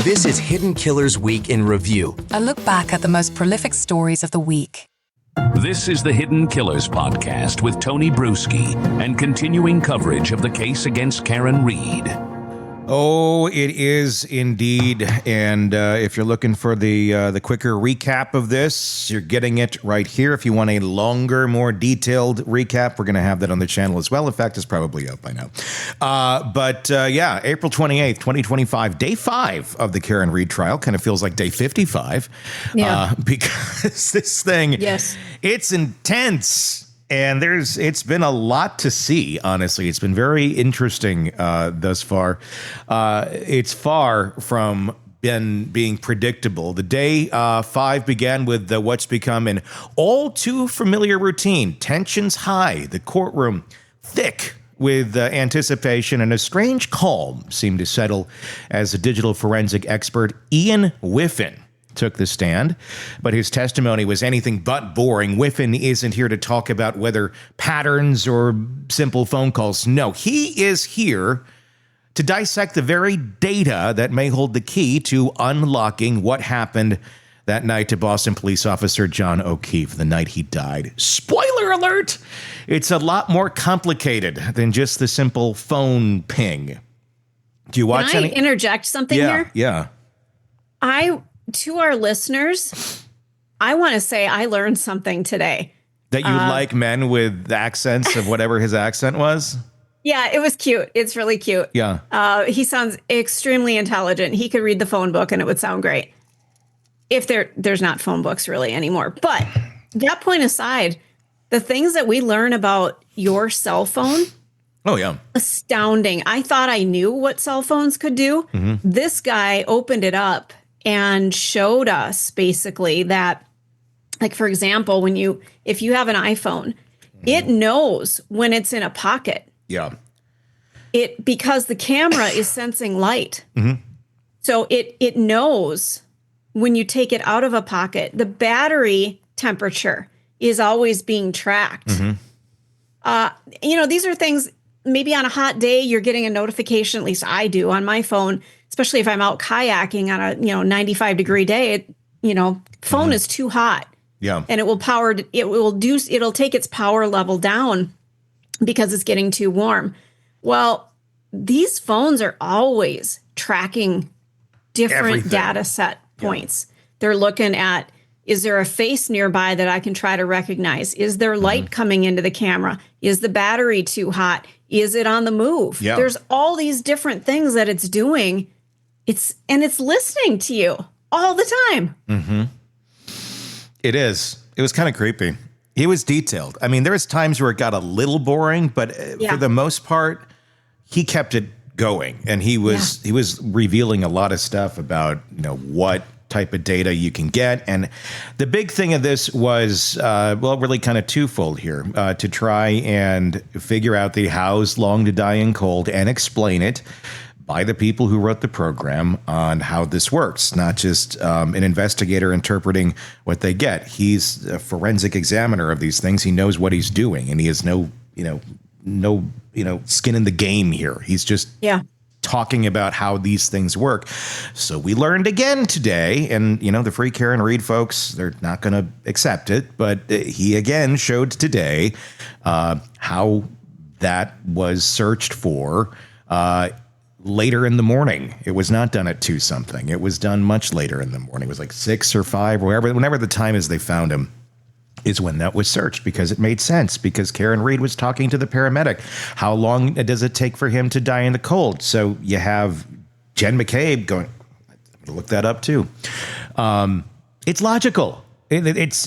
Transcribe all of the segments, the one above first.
This is Hidden Killers Week in Review. A look back at the most prolific stories of the week. This is the Hidden Killers podcast with Tony Brueski and continuing coverage of the case against Karen Reed. Oh, it is indeed. And if you're looking for the quicker recap of this, you're getting it right here. If you want a longer, more detailed recap, we're going to have that on the channel as well. In fact, it's probably up by now. But April 28th, 2025, day 5 of the Karen Reed trial. Kind of feels like day 55. Yeah. Because this thing, yes, it's intense. And it's been a lot to see, honestly. It's been very interesting thus far. It's far from being predictable. The day 5 began with what's become an all too familiar routine. Tensions high, the courtroom thick with anticipation, and a strange calm seemed to settle as the digital forensic expert Ian Whiffen took the stand, but his testimony was anything but boring. Whiffen isn't here to talk about whether patterns or simple phone calls. No, he is here to dissect the very data that may hold the key to unlocking what happened that night to Boston police officer John O'Keefe, the night he died. Spoiler alert! It's a lot more complicated than just the simple phone ping. Do you watch Can I any? interject something here? Yeah. To our listeners, I want to say I learned something today. That you like men with accents of whatever his accent was? Yeah, it was cute. It's really cute. Yeah. He sounds extremely intelligent. He could read the phone book and it would sound great. If there's not phone books really anymore. But that point aside, the things that we learn about your cell phone, Oh, yeah. astounding. I thought I knew what cell phones could do. Mm-hmm. This guy opened it up and showed us basically that, like, for example, if you have an iPhone, it knows when it's in a pocket. Yeah. Because the camera is sensing light. Mm-hmm. So it knows when you take it out of a pocket. The battery temperature is always being tracked. Mm-hmm. These are things, maybe on a hot day, you're getting a notification, at least I do on my phone, especially if I'm out kayaking on a 95 degree day. Phone is too hot. Yeah. And it'll take its power level down because it's getting too warm. Well, these phones are always tracking different Everything. data set points. Yeah. They're looking at, is there a face nearby that I can try to recognize? Is there light coming into the camera? Is the battery too hot? Is it on the move? Yeah. There's all these different things that it's doing. It's listening to you all the time. Mm-hmm. It is. It was kind of creepy. He was detailed. I mean, there was times where it got a little boring, but for the most part, he kept it going. And he was revealing a lot of stuff about, what type of data you can get. And the big thing of this was, really kind of twofold here, to try and figure out the how's long to die in cold and explain it by the people who wrote the program on how this works, not just an investigator interpreting what they get. He's a forensic examiner of these things. He knows what he's doing, and he has no skin in the game here. He's just talking about how these things work. So we learned again today, and the Free Karen Reed folks, they're not going to accept it, but he again showed today how that was searched for later in the morning. It was not done at 2 something. It was done much later in the morning. It was like 6 or 5, whenever the time is they found him, is when that was searched, because it made sense, because Karen Reed was talking to the paramedic. How long does it take for him to die in the cold? So you have Jen McCabe going, I'm going to look that up too. It's logical. It's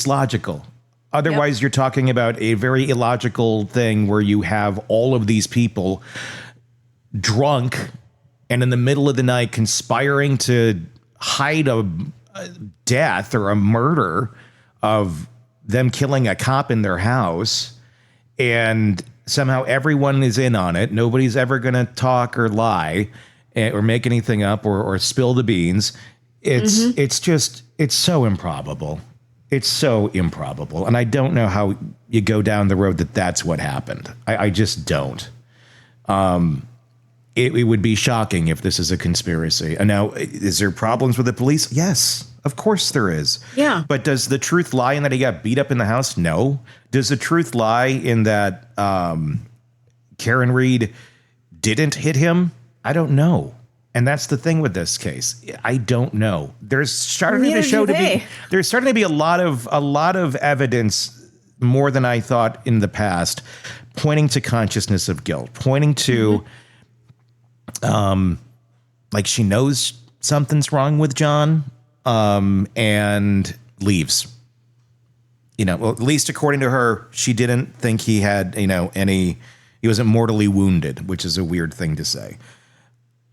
logical. Otherwise, you're talking about a very illogical thing where you have all of these people drunk and in the middle of the night conspiring to hide a death or a murder of them killing a cop in their house. And somehow everyone is in on it. Nobody's ever going to talk or lie or make anything up or spill the beans. It's so improbable. It's so improbable. And I don't know how you go down the road that that's what happened. I just don't. it would be shocking if this is a conspiracy. And now, is there problems with the police? Yes, of course there is. Yeah. But does the truth lie in that he got beat up in the house? No. Does the truth lie in that Karen Reed didn't hit him? I don't know. And that's the thing with this case. I don't know. There's starting to be a lot of evidence, more than I thought in the past, pointing to consciousness of guilt, pointing to like she knows something's wrong with John, and leaves. Well, at least according to her, she didn't think he had, he wasn't mortally wounded, which is a weird thing to say.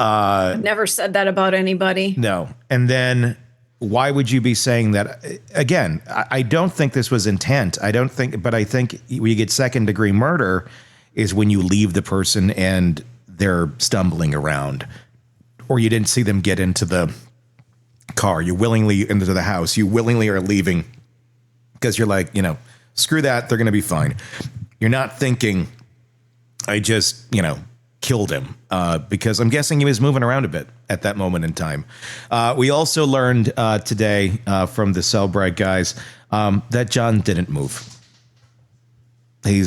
I've never said that about anybody. No. And then why would you be saying that? Again, I don't think this was intent. But I think when you get second degree murder is when you leave the person and they're stumbling around, or you didn't see them get into the car. You willingly into the house. You willingly are leaving because you're like, screw that. They're going to be fine. You're not thinking, I just, killed him, because I'm guessing he was moving around a bit at that moment in time. We also learned today from the Cellbrite guys that John didn't move. He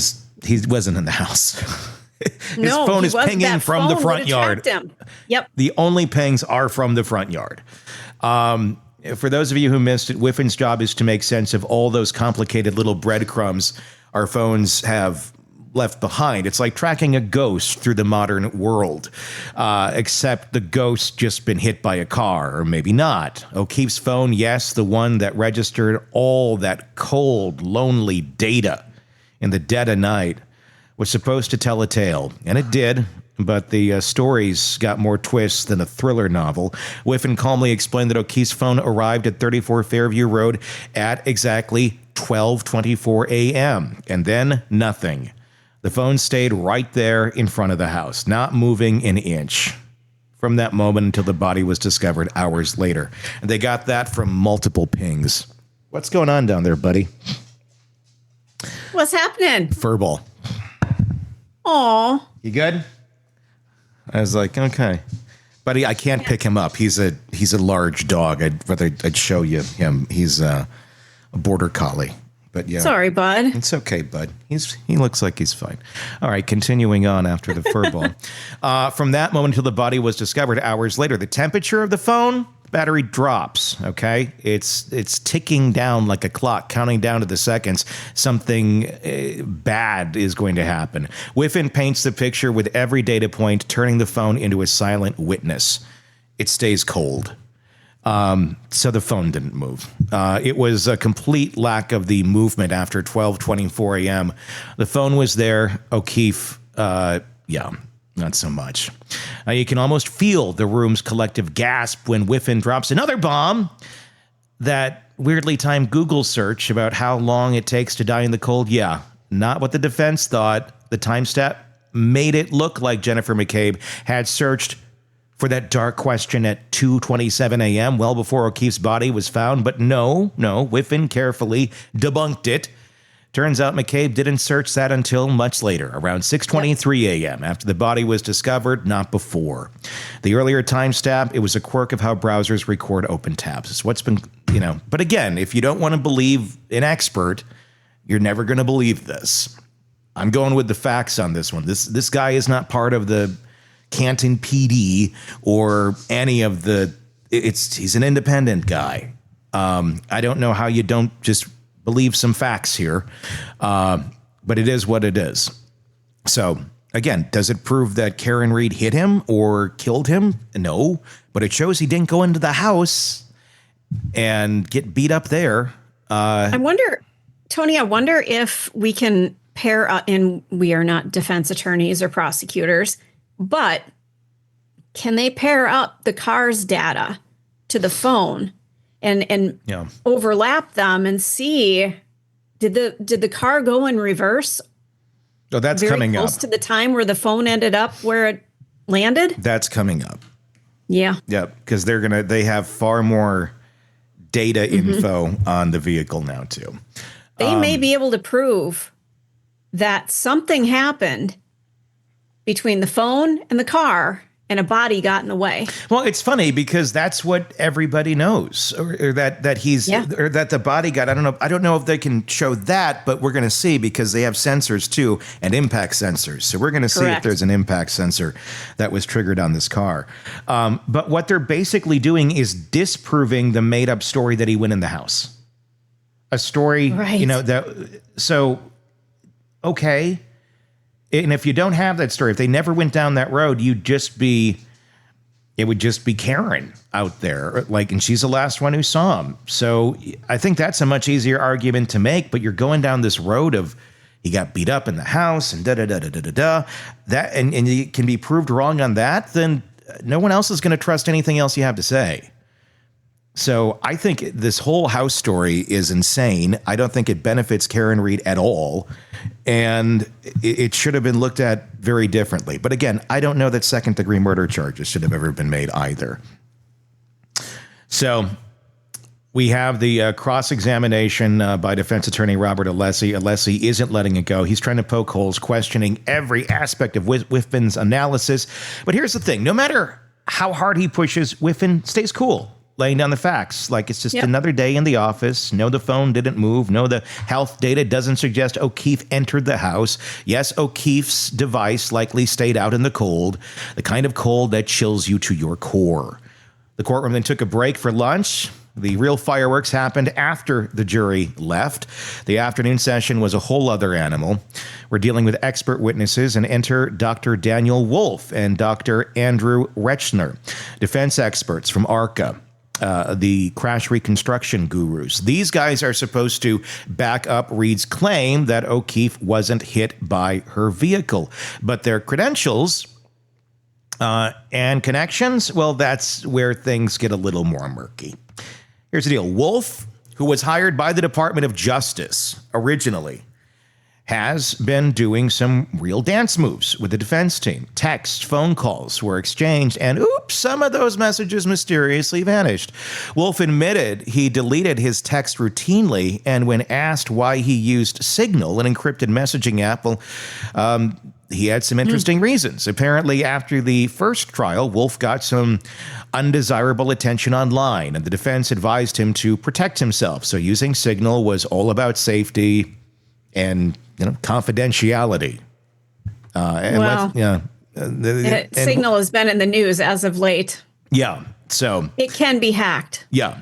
wasn't in the house. His phone is pinging from the front yard. Yep. The only pings are from the front yard. For those of you who missed it, Whiffin's job is to make sense of all those complicated little breadcrumbs our phones have left behind. It's like tracking a ghost through the modern world, except the ghost just been hit by a car, or maybe not. O'Keefe's phone, yes, the one that registered all that cold, lonely data in the dead of night, was supposed to tell a tale, and it did. But the stories got more twists than a thriller novel. Whiffen calmly explained that O'Keefe's phone arrived at 34 Fairview Road at exactly 12:24 a.m. And then nothing. The phone stayed right there in front of the house, not moving an inch from that moment until the body was discovered hours later. And they got that from multiple pings. What's going on down there, buddy? What's happening? Furball. Aw. You good? I was like, okay. Buddy, I can't pick him up. He's a large dog. I'd show you him. He's a border collie. But yeah. Sorry, bud. It's okay, bud. He looks like he's fine. All right, continuing on after the furball. From that moment until the body was discovered hours later, the temperature of the phone, battery drops, okay? It's ticking down like a clock, counting down to the seconds. Something bad is going to happen. Whiffen paints the picture with every data point, turning the phone into a silent witness. It stays cold. So the phone didn't move. It was a complete lack of the movement after 12:24 a.m. The phone was there. O'Keefe, not so much. You can almost feel the room's collective gasp when Whiffen drops another bomb. That weirdly timed Google search about how long it takes to die in the cold. Yeah, not what the defense thought. The time stamp made it look like Jennifer McCabe had searched for that dark question at 2:27 a.m., well before O'Keefe's body was found. But no, Whiffen carefully debunked it. Turns out McCabe didn't search that until much later, around 6:23 a.m., after the body was discovered, not before. The earlier timestamp, it was a quirk of how browsers record open tabs. It's what's been, But again, if you don't want to believe an expert, you're never going to believe this. I'm going with the facts on this one. This guy is not part of the Canton PD or any of the, he's an independent guy. I don't know how you don't just believe some facts here, but it is what it is. So again, does it prove that Karen Reed hit him or killed him? No, but it shows he didn't go into the house and get beat up there. I wonder, Tony, if we can pair up, and we are not defense attorneys or prosecutors, but can they pair up the car's data to the phone and overlap them and see, did the car go in reverse? Oh, that's coming up. Close to the time where the phone ended up where it landed? That's coming up. Yeah. Yep, because they have far more data info on the vehicle now too. They may be able to prove that something happened between the phone and the car, and a body got in the way. Well, it's funny because that's what everybody knows, or that he's, or that the body got. I don't know if they can show that, but we're going to see because they have sensors too, and impact sensors. So we're going to see if there's an impact sensor that was triggered on this car. But what they're basically doing is disproving the made up story that he went in the house. A story, okay. And if you don't have that story, if they never went down that road, it would just be Karen out there. And she's the last one who saw him. So I think that's a much easier argument to make, but you're going down this road of he got beat up in the house and da-da-da-da-da-da. That, and it can be proved wrong on that, then no one else is going to trust anything else you have to say. So I think this whole house story is insane. I don't think it benefits Karen Reed at all. And it should have been looked at very differently. But again, I don't know that second-degree murder charges should have ever been made either. So we have the cross-examination by defense attorney Robert Alessi. Alessi isn't letting it go. He's trying to poke holes, questioning every aspect of Whiffen's analysis. But here's the thing. No matter how hard he pushes, Whiffen stays cool, laying down the facts. Like it's just another day in the office. No, the phone didn't move. No, the health data doesn't suggest O'Keefe entered the house. Yes, O'Keefe's device likely stayed out in the cold, the kind of cold that chills you to your core. The courtroom then took a break for lunch. The real fireworks happened after the jury left. The afternoon session was a whole other animal. We're dealing with expert witnesses, and enter Dr. Daniel Wolf and Dr. Andrew Rechner, defense experts from ARCA. The crash reconstruction gurus. These guys are supposed to back up Reed's claim that O'Keefe wasn't hit by her vehicle. But their credentials and connections, well, that's where things get a little more murky. Here's the deal. Wolf, who was hired by the Department of Justice originally, has been doing some real dance moves with the defense team. Text, phone calls were exchanged, and oops, some of those messages mysteriously vanished. Wolf admitted he deleted his text routinely, and when asked why he used Signal, an encrypted messaging app, he had some interesting reasons. Apparently, after the first trial, Wolf got some undesirable attention online, and the defense advised him to protect himself. So using Signal was all about safety and confidentiality. Signal has been in the news as of late. Yeah, so it can be hacked. Yeah,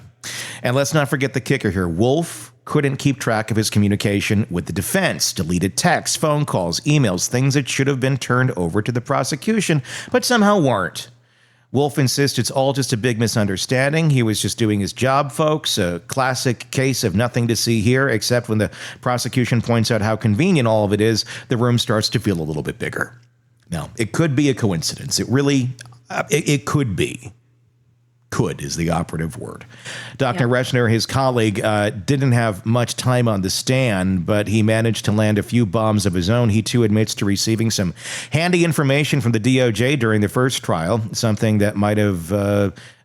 and let's not forget the kicker here. Wolf couldn't keep track of his communication with the defense. Deleted texts, phone calls, emails, things that should have been turned over to the prosecution, but somehow weren't. Wolf insists it's all just a big misunderstanding. He was just doing his job, folks. A classic case of nothing to see here, except when the prosecution points out how convenient all of it is, the room starts to feel a little bit bigger. Now, it could be a coincidence. It could be. Could is the operative word. Dr. Rechner, his colleague, didn't have much time on the stand, but he managed to land a few bombs of his own. He, too, admits to receiving some handy information from the DOJ during the first trial, something that might have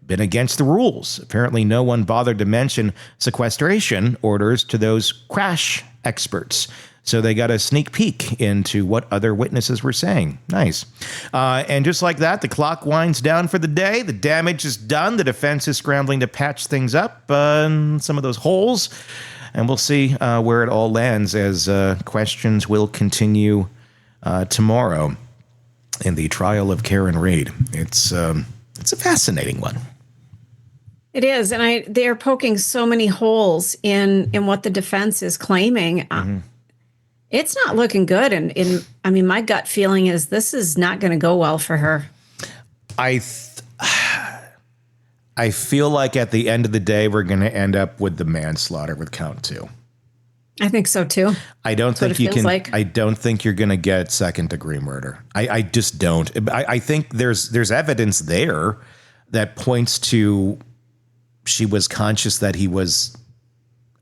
been against the rules. Apparently, no one bothered to mention sequestration orders to those crash experts. So they got a sneak peek into what other witnesses were saying. Nice. And just like that, the clock winds down for the day. The damage is done. The defense is scrambling to patch things up, some of those holes. And we'll see where it all lands as questions will continue tomorrow in the trial of Karen Reed. It's a fascinating one. It is. And they're poking so many holes in what the defense is claiming. Mm-hmm. It's not looking good. And my gut feeling is this is not going to go well for her. I feel like at the end of the day, we're going to end up with the manslaughter with count 2. I think so, too. I don't think you can. Like. I don't think you're going to get second degree murder. I just don't. I think there's evidence there that points to she was conscious that he was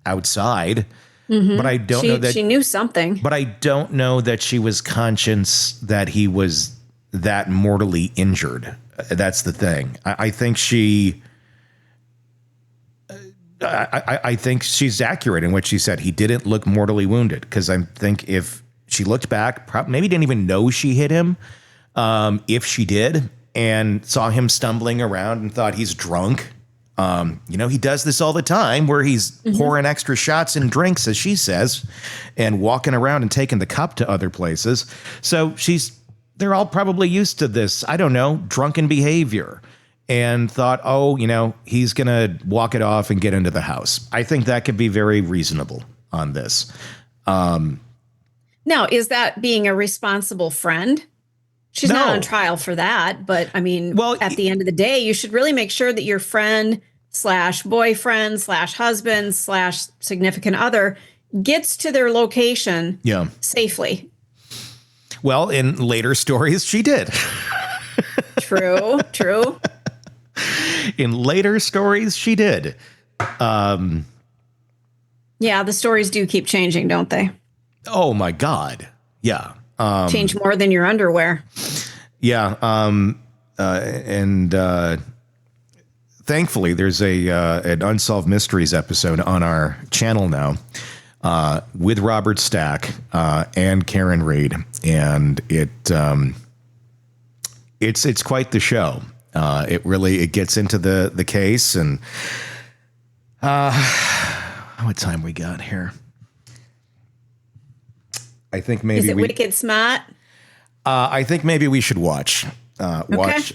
outside. Mm-hmm. But I don't know that she knew something. But I don't know that she was conscious that he was that mortally injured. That's the thing. I think I think she's accurate in what she said. He didn't look mortally wounded, because I think if she looked back, maybe didn't even know she hit him. if she did, and saw him stumbling around and thought he's drunk. He does this all the time where he's pouring extra shots and drinks, as she says, and walking around and taking the cup to other places. So they're all probably used to this, I don't know, drunken behavior, and thought, he's going to walk it off and get into the house. I think that could be very reasonable on this. Now, is that being a responsible friend? She's not on trial for that, but I mean, at the end of the day, you should really make sure that your friend / boyfriend / husband / significant other gets to their location safely. Well, in later stories, she did. True. In later stories, she did. Yeah, the stories do keep changing, don't they? Oh, my God. Yeah. Change more than your underwear. Yeah. Thankfully, there's an Unsolved Mysteries episode on our channel now with Robert Stack and Karen Reed. And it's quite the show. It gets into the case. And what time we got here? I think maybe is it Wicked Smart? I think maybe we should watch a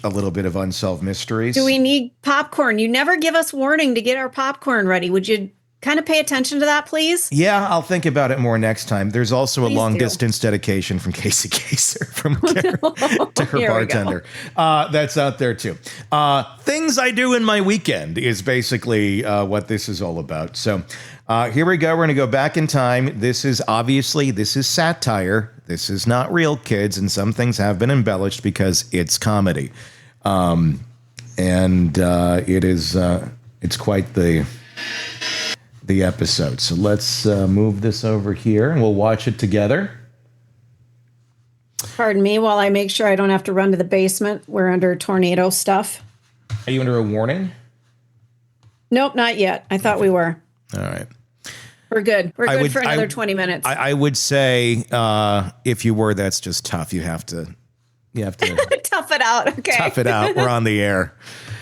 little bit of Unsolved Mysteries. Do we need popcorn? You never give us warning to get our popcorn ready. Would you kind of pay attention to that, please? Yeah, I'll think about it more next time. There's also a long distance dedication from Casey Kaser from Karen to her bartender. That's out there too. Things I do in my weekend is basically what this is all about. So here we go. We're going to go back in time. This is satire. This is not real, kids, and some things have been embellished because it's comedy. It's quite the episode. So let's move this over here and we'll watch it together. Pardon me while I make sure I don't have to run to the basement. We're under tornado stuff. Are you under a warning? Nope, not yet. I thought we were. All right. We're good. We're good for another 20 minutes. I would say if you were, that's just tough. You have to tough it out. Okay. Tough it out. We're on the air.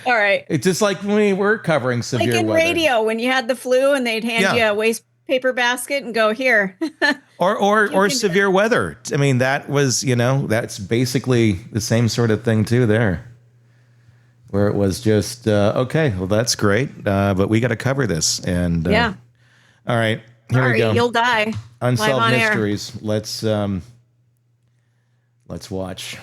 All right. It's just like when we were covering severe weather. Like in radio, when you had the flu and they'd hand you a waste paper basket and go, here. or severe weather. I mean, that was, that's basically the same sort of thing too there. Where it was just, okay, well, that's great. But we got to cover this. And all right, here we go. You'll die. Unsolved Mysteries. Air. Let's watch.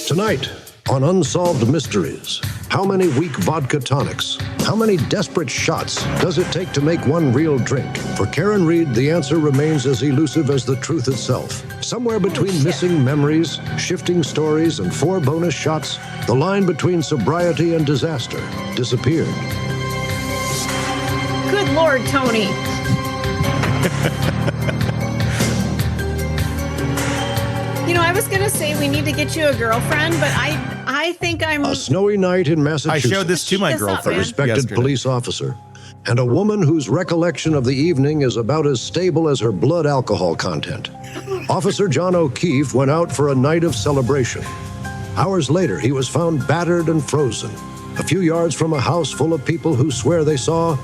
Tonight on Unsolved Mysteries, how many weak vodka tonics, how many desperate shots does it take to make one real drink? For Karen Reed, the answer remains as elusive as the truth itself. Somewhere between missing memories, shifting stories, and 4 bonus shots, the line between sobriety and disaster disappeared. Good Lord, Tony. I was going to say we need to get you a girlfriend, but I think I'm... A snowy night in Massachusetts. I showed this to my girlfriend. A respected police officer. And a woman whose recollection of the evening is about as stable as her blood alcohol content. Officer John O'Keefe went out for a night of celebration. Hours later, he was found battered and frozen, a few yards from a house full of people who swear they saw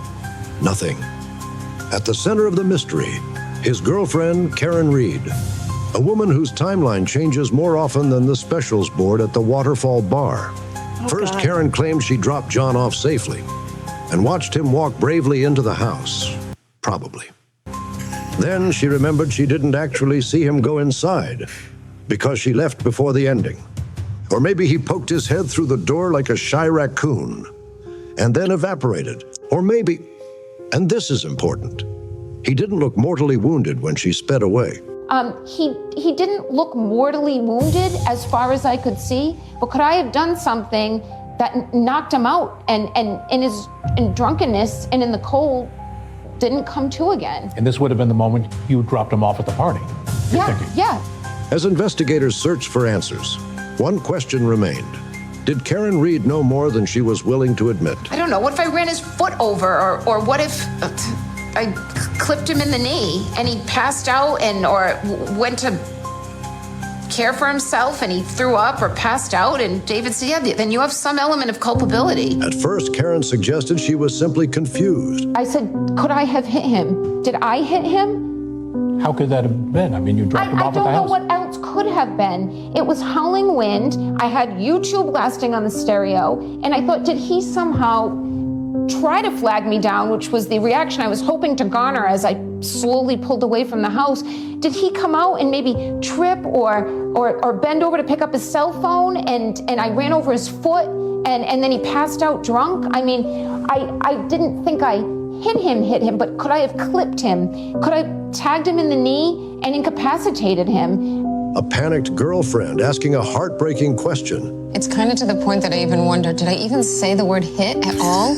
nothing. At the center of the mystery, his girlfriend, Karen Reed. A woman whose timeline changes more often than the specials board at the Waterfall Bar. First, Karen claimed she dropped John off safely and watched him walk bravely into the house. Probably. Then she remembered she didn't actually see him go inside because she left before the ending. Or maybe he poked his head through the door like a shy raccoon and then evaporated. Or maybe, and this is important, he didn't look mortally wounded when she sped away. He didn't look mortally wounded as far as I could see, but could I have done something that knocked him out and in drunkenness and in the cold didn't come to again? And this would have been the moment you dropped him off at the party. Yeah. As investigators searched for answers, one question remained. Did Karen Reed know more than she was willing to admit? I don't know. What if I ran his foot over, or what if I clipped him in the knee and he passed out or went to care for himself and he threw up or passed out, and David said, yeah, then you have some element of culpability. At first, Karen suggested she was simply confused. I said, could I have hit him? Did I hit him? How could that have been? I mean, you dropped him I off at don't the know house. what else could have been. It was howling wind. I had YouTube blasting on the stereo, and I thought, did he somehow try to flag me down, which was the reaction I was hoping to garner as I slowly pulled away from the house. Did he come out and maybe trip or bend over to pick up his cell phone, and I ran over his foot and then he passed out drunk? I mean, I didn't think I hit him, but could I have clipped him? Could I have tagged him in the knee and incapacitated him? A panicked girlfriend asking a heartbreaking question. It's kind of to the point that I even wonder, did I even say the word hit at all?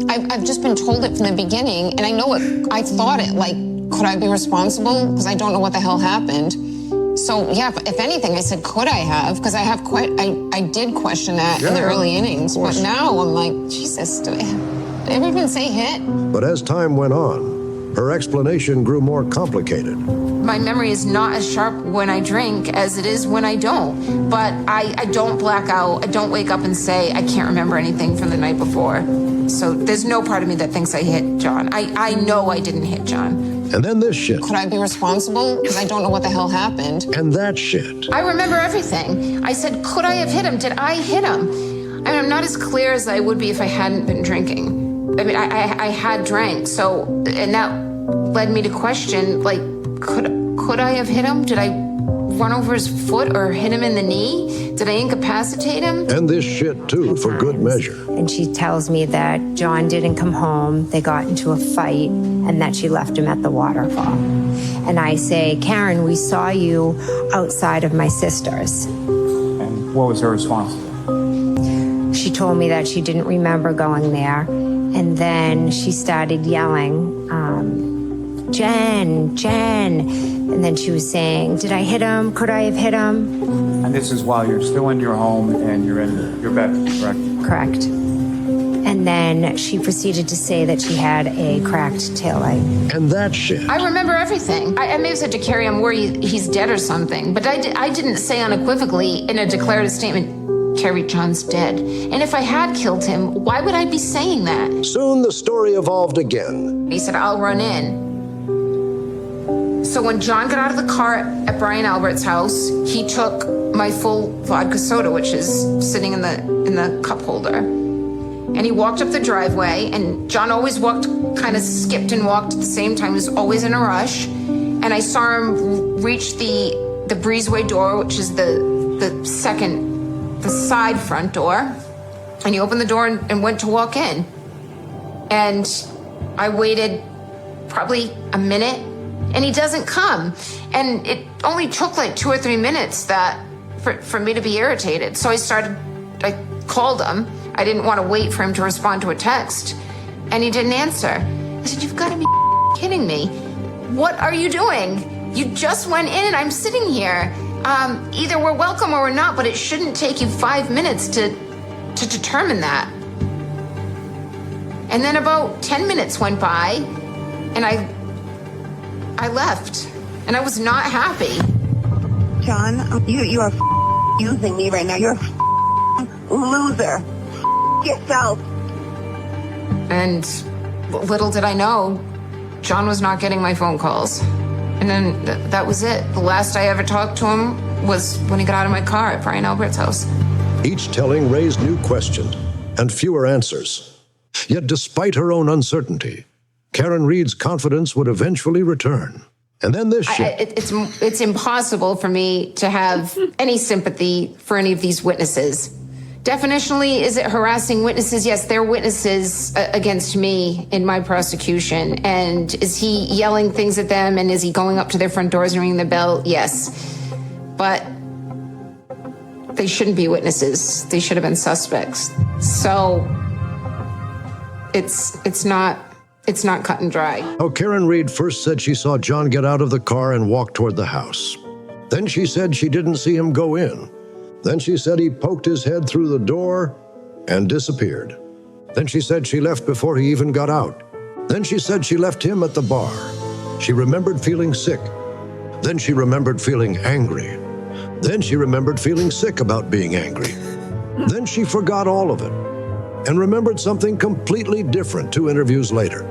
I've just been told it from the beginning, and I know it, I thought it, like, could I be responsible? Because I don't know what the hell happened. So, yeah, if anything, I said, could I have? Because I did question that in the early innings. But now I'm like, Jesus, did I ever even say hit? But as time went on, her explanation grew more complicated. My memory is not as sharp when I drink as it is when I don't. But I don't black out. I don't wake up and say, I can't remember anything from the night before. So there's no part of me that thinks I hit John. I know I didn't hit John. And then this shit. Could I be responsible? Because I don't know what the hell happened. And that shit. I remember everything. I said, could I have hit him? Did I hit him? I mean, I'm not as clear as I would be if I hadn't been drinking. I mean, I had drank, so, and that led me to question, like, could I have hit him? Did I run over his foot or hit him in the knee? Did I incapacitate him? And this shit, too, for good measure. And she tells me that John didn't come home, they got into a fight, and that she left him at the waterfall. And I say, Karen, we saw you outside of my sister's. And what was her response? She told me that she didn't remember going there. And then she started yelling, Jen. And then she was saying, did I hit him? Could I have hit him? And this is while you're still in your home and you're in your bed, correct? Correct. And then she proceeded to say that she had a cracked taillight. And that shit. I remember everything. I may have said to Carrie, I'm worried he's dead or something. But I didn't say unequivocally in a declarative statement, Carrie, John's dead. And if I had killed him, why would I be saying that? Soon the story evolved again. He said, I'll run in. So when John got out of the car at Brian Albert's house, he took my full vodka soda, which is sitting in the cup holder. And he walked up the driveway, and John always kind of skipped and walked at the same time. He was always in a rush. And I saw him reach the breezeway door, which is the side front door. And he opened the door and went to walk in. And I waited probably a minute, and he doesn't come. And it only took like 2 or 3 minutes for me to be irritated. So I called him. I didn't want to wait for him to respond to a text. And he didn't answer. I said, you've got to be kidding me. What are you doing? You just went in and I'm sitting here. Either we're welcome or we're not, but it shouldn't take you 5 minutes to determine that. And then about 10 minutes went by, and I left, and I was not happy. John, you are using me right now. You're a loser. Yourself. And little did I know, John was not getting my phone calls. And then that was it. The last I ever talked to him was when he got out of my car at Brian Albert's house. Each telling raised new questions and fewer answers. Yet despite her own uncertainty, Karen Reed's confidence would eventually return. And then this shit. It's impossible for me to have any sympathy for any of these witnesses. Definitionally, is it harassing witnesses? Yes, they're witnesses against me in my prosecution. And is he yelling things at them? And is he going up to their front doors and ringing the bell? Yes. But they shouldn't be witnesses. They should have been suspects. So it's not cut and dry. How Karen Reed first said she saw John get out of the car and walk toward the house. Then she said she didn't see him go in. Then she said he poked his head through the door and disappeared. Then she said she left before he even got out. Then she said she left him at the bar. She remembered feeling sick. Then she remembered feeling angry. Then she remembered feeling sick about being angry. Then she forgot all of it and remembered something completely different 2 interviews later.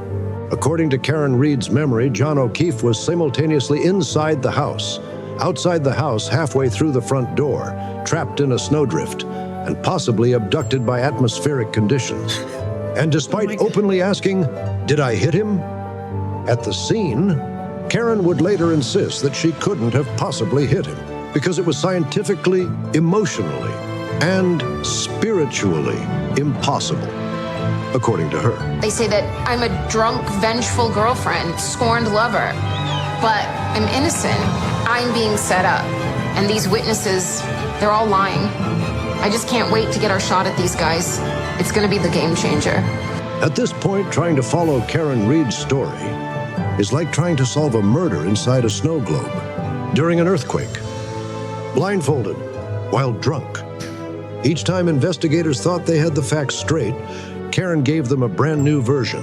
According to Karen Reed's memory, John O'Keefe was simultaneously inside the house, outside the house halfway through the front door, trapped in a snowdrift, and possibly abducted by atmospheric conditions. And despite openly asking, "Did I hit him?" at the scene, Karen would later insist that she couldn't have possibly hit him because it was scientifically, emotionally, and spiritually impossible, according to her. They say that I'm a drunk, vengeful girlfriend, scorned lover, but I'm innocent. I'm being set up, and these witnesses, they're all lying. I just can't wait to get our shot at these guys. It's gonna be the game changer. At this point, trying to follow Karen Reed's story is like trying to solve a murder inside a snow globe during an earthquake, blindfolded, while drunk. Each time investigators thought they had the facts straight, Karen gave them a brand new version,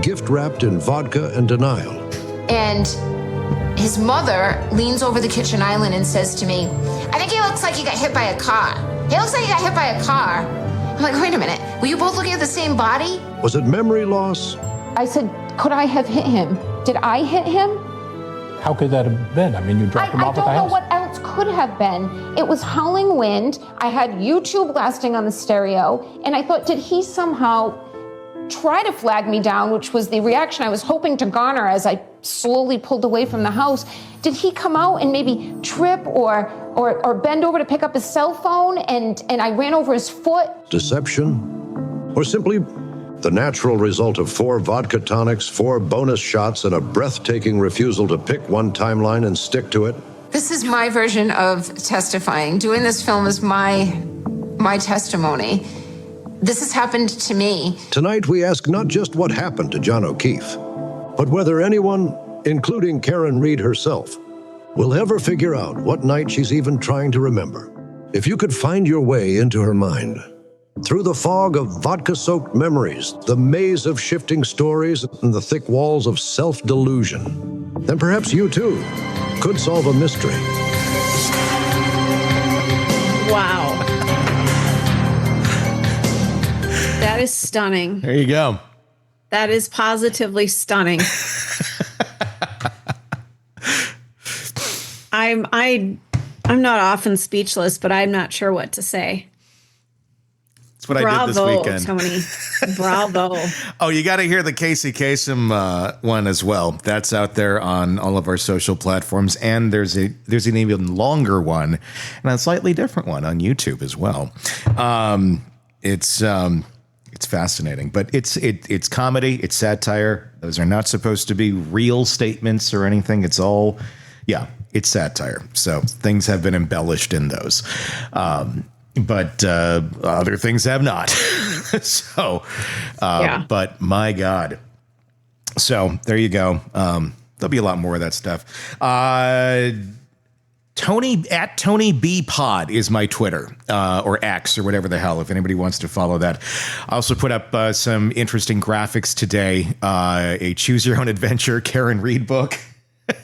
gift-wrapped in vodka and denial. And his mother leans over the kitchen island and says to me, "I think he looks like he got hit by a car. He looks like he got hit by a car." I'm like, wait a minute, were you both looking at the same body? Was it memory loss? I said, could I have hit him? Did I hit him? How could that have been? I mean, you dropped him I off at don't the know house. what else could have been. It was howling wind. I had YouTube blasting on the stereo, and I thought, did he somehow try to flag me down, which was the reaction I was hoping to garner as I slowly pulled away from the house. Did he come out and maybe trip or bend over to pick up his cell phone and I ran over his foot? Deception? Or simply the natural result of 4 vodka tonics, 4 bonus shots, and a breathtaking refusal to pick one timeline and stick to it? This is my version of testifying. Doing this film is my testimony. This has happened to me. Tonight, we ask not just what happened to John O'Keefe, but whether anyone, including Karen Reed herself, will ever figure out what night she's even trying to remember. If you could find your way into her mind, through the fog of vodka-soaked memories, the maze of shifting stories, and the thick walls of self-delusion, then perhaps you, too, could solve a mystery. Wow. That is stunning. There you go. That is positively stunning. I'm not often speechless, but I'm not sure what to say. That's what I did this weekend. Tony. Bravo. Oh, you got to hear the Casey Kasem one as well. That's out there on all of our social platforms, and there's an even longer one and a slightly different one on YouTube as well. It's fascinating, but it's comedy, it's satire. Those are not supposed to be real statements or anything. It's all, it's satire. So things have been embellished in those. But other things have not. So, but my God. So there you go. There'll be a lot more of that stuff. Tony B Pod is my Twitter, or X, or whatever the hell, if anybody wants to follow that. I also put up some interesting graphics today. A Choose Your Own Adventure Karen Reed book.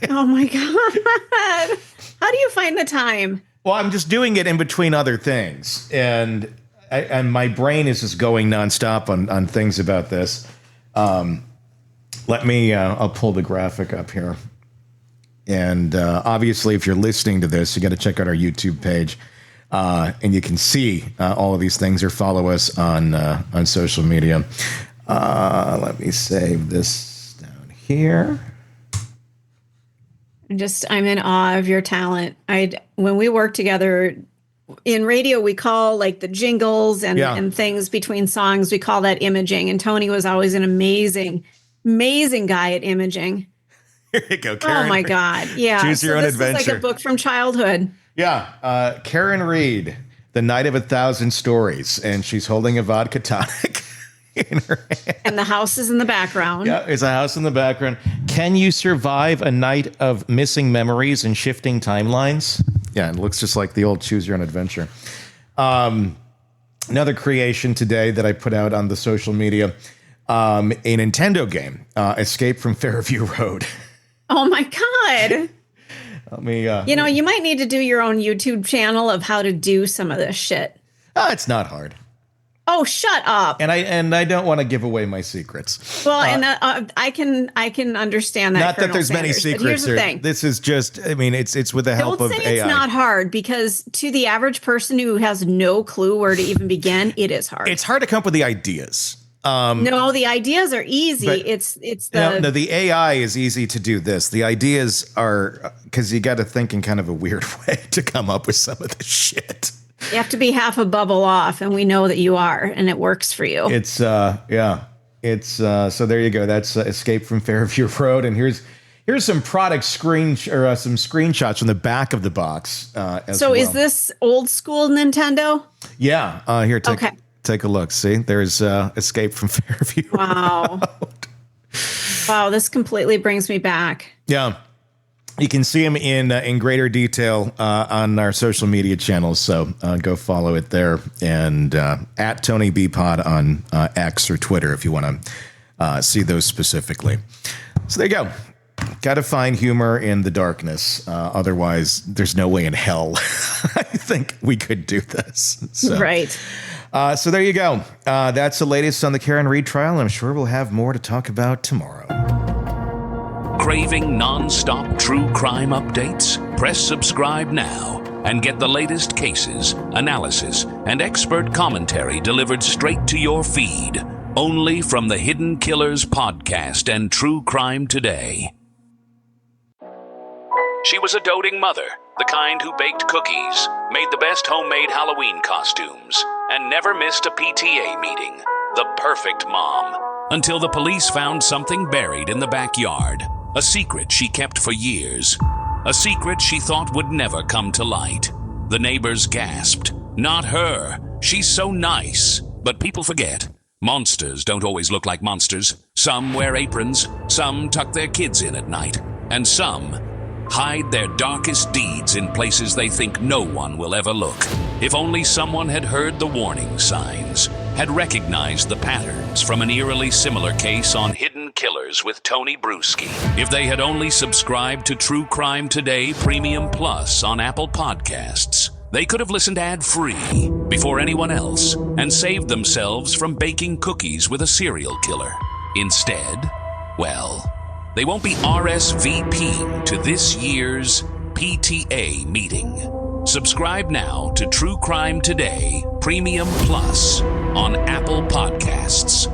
Oh my God. How do you find the time? Well, I'm just doing it in between other things, and my brain is just going nonstop on things about this. Let me, I'll pull the graphic up here. And obviously, if you're listening to this, you got to check out our YouTube page, and you can see all of these things or follow us on social media. Let me save this down here. I'm in awe of your talent. When we work together in radio, we call like the jingles and things between songs, we call that imaging. And Tony was always an amazing guy at imaging. Here you go, Karen. Oh my God. Yeah. Choose Your Own Adventure. It's like a book from childhood. Yeah. Karen Reed, The Night of 1,000 Stories. And she's holding a vodka tonic in her hand. And the house is in the background. Yeah, there's a house in the background. Can you survive a night of missing memories and shifting timelines? Yeah, it looks just like the old Choose Your Own Adventure. Another creation today that I put out on the social media, a Nintendo game, Escape from Fairview Road. Oh my God. Let me. You might need to do your own YouTube channel of how to do some of this shit. It's not hard. Oh, shut up! And I don't want to give away my secrets. Well, I can understand that. Not Colonel that there's many Sanders, secrets. but here's the thing. This is just. I mean, it's with the help of AI. Don't say it's not hard, because to the average person who has no clue where to even begin, it is hard. It's hard to come up with the ideas. No, the ideas are easy. It's the the AI is easy to do this. The ideas are because you got to think in kind of a weird way to come up with some of this shit. You have to be half a bubble off, and we know that you are, and it works for you. It's so there you go. That's Escape from Fairview Road, and here's some product some screenshots from the back of the box. So is this old school Nintendo? Yeah. Here, take a look. See, there's Escape from Fairview. Wow. Wow, this completely brings me back. Yeah. You can see him in greater detail on our social media channels, so go follow it there, and at Tony B Pod on X or Twitter if you want to see those specifically. So there you go. Got to find humor in the darkness. Otherwise, there's no way in hell I think we could do this. So, right. So there you go. That's the latest on the Karen Read trial. I'm sure we'll have more to talk about tomorrow. Craving non-stop true crime updates? Press subscribe now and get the latest cases, analysis, and expert commentary delivered straight to your feed. Only from the Hidden Killers podcast and True Crime Today. She was a doting mother, the kind who baked cookies, made the best homemade Halloween costumes, and never missed a PTA meeting. The perfect mom. Until the police found something buried in the backyard. A secret she kept for years. A secret she thought would never come to light. The neighbors gasped. Not her. She's so nice. But people forget. Monsters don't always look like monsters. Some wear aprons. Some tuck their kids in at night. And some hide their darkest deeds in places they think no one will ever look. If only someone had heard the warning signs, had recognized the patterns from an eerily similar case on Hidden Killers with Tony Brueski. If they had only subscribed to True Crime Today Premium Plus on Apple Podcasts, they could have listened ad-free before anyone else and saved themselves from baking cookies with a serial killer. Instead, well, they won't be RSVPing to this year's PTA meeting. Subscribe now to True Crime Today Premium Plus on Apple Podcasts.